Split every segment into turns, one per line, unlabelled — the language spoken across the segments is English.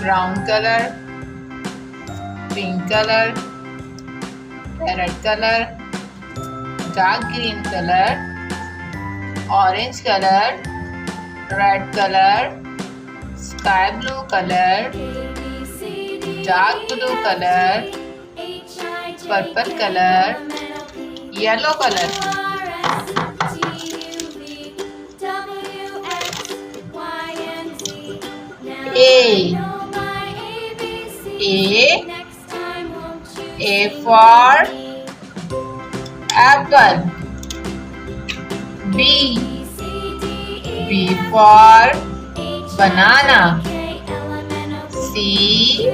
brown color, pink color, parrot color, dark green color, orange color, red color, sky blue color, dark blue color, purple color, yellow color. A. A for apple. B. B for banana. C.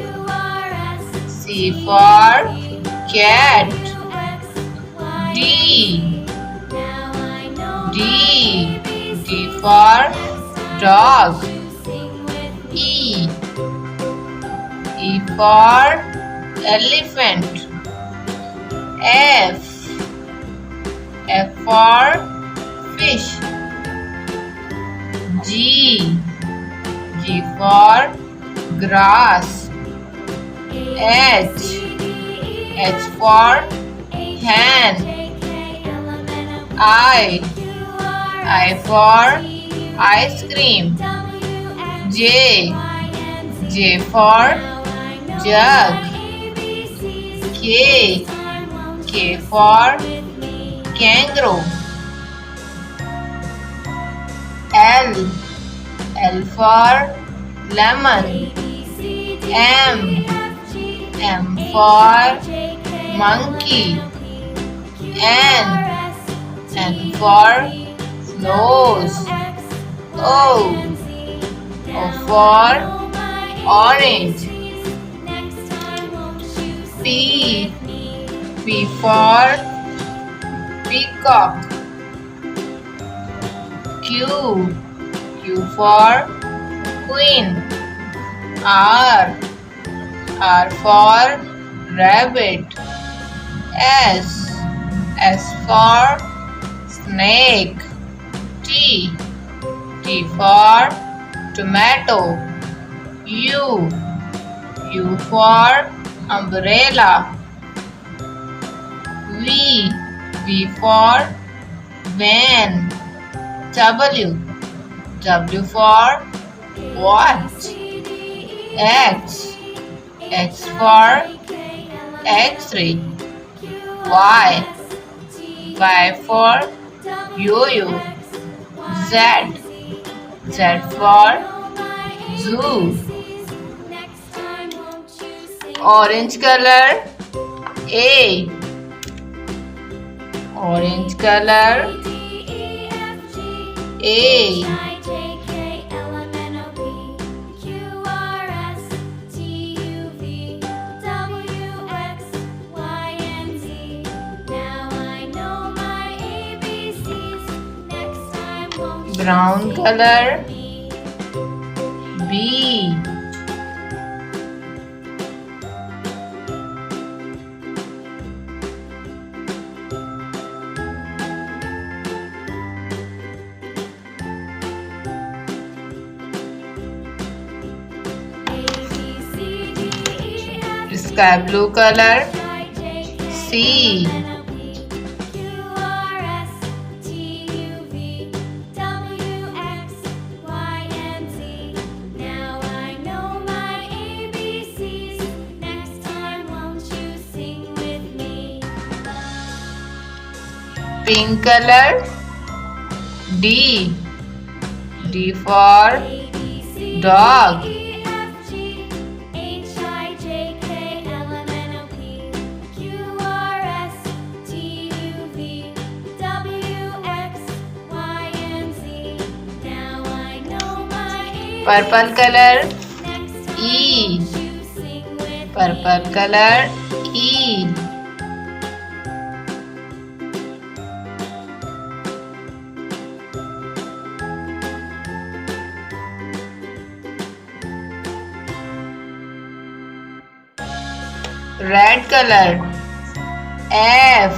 C for cat. D. D. D for dog. E. E for elephant. F. F for fish. G. G for grass. H. H for hen. I for ice cream. J. J for jug. K. K for kangaroo. L. L for lemon. M. M for monkey. N. N for nose. O. O for orange. P. P for peacock. Q. Q for queen. R. R for rabbit. S. S for snake. T. T for tomato. U. U for umbrella. V. V for van. W. W for watch. X. X for X-ray. Y. Y for yo-yo. Z. Z for zoo. Orange color. A. Orange color. A. Brown color. B. Sky blue color. C. Pink color. D. D for dog. Purple color. E. Purple color. E. Red color. F.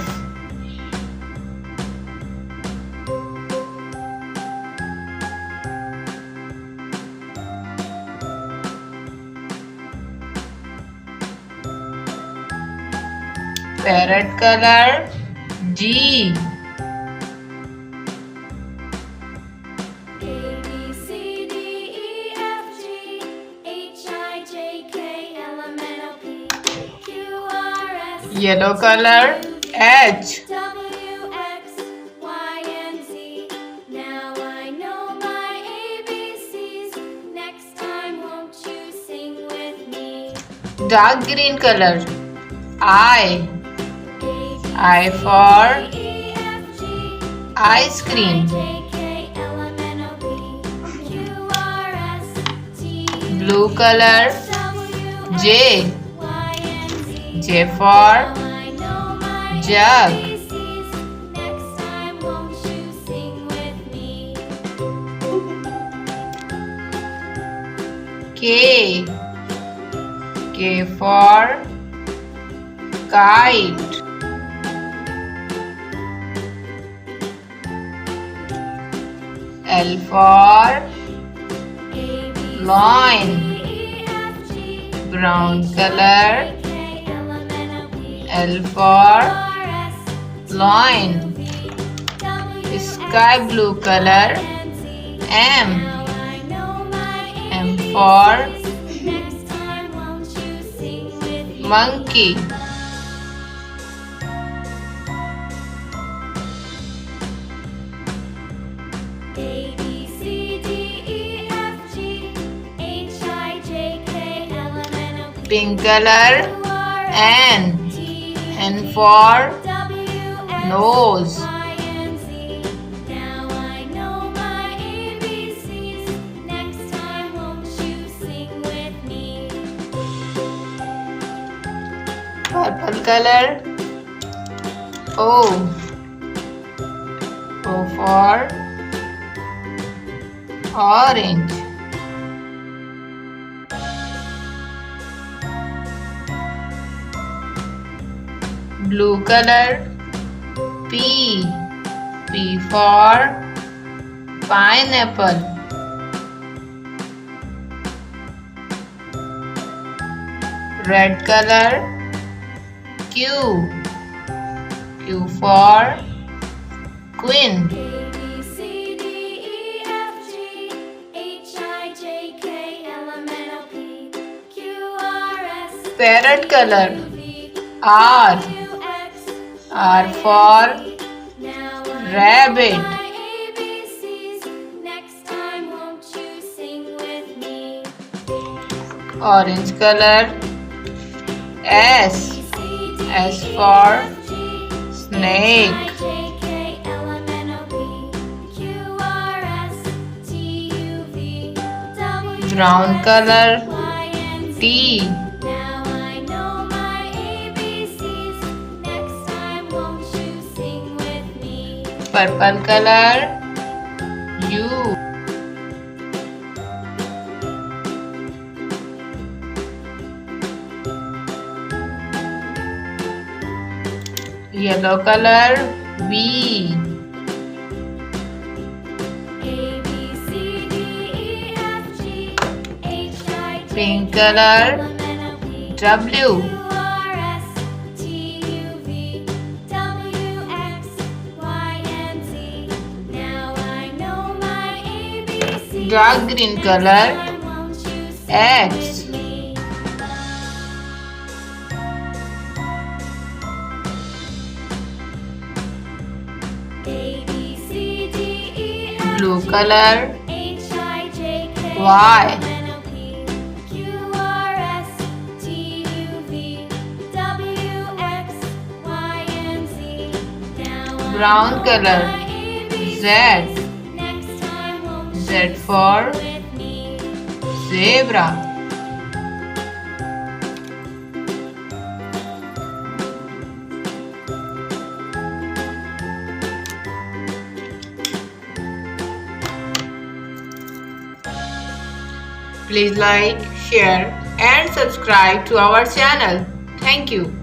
Parrot color G. Yellow color H. Dark green color I. I for ice cream. Blue color J. J for jug. K. K for kite. L for loin. Brown color L for loin. Sky blue color M. M for monkey. Pink color N. N for nose. Purple color O. O for orange. Blue color P. P for pineapple. Red color Q. Q for queen. Parrot color R. R for rabbit. Orange color S. S for snake. Brown color T. Purple color U. Yellow color V. Pink color W. Dark green color X. Blue color Y. Brown color Z. Z for zebra. Please like, share and subscribe to our channel. Thank you.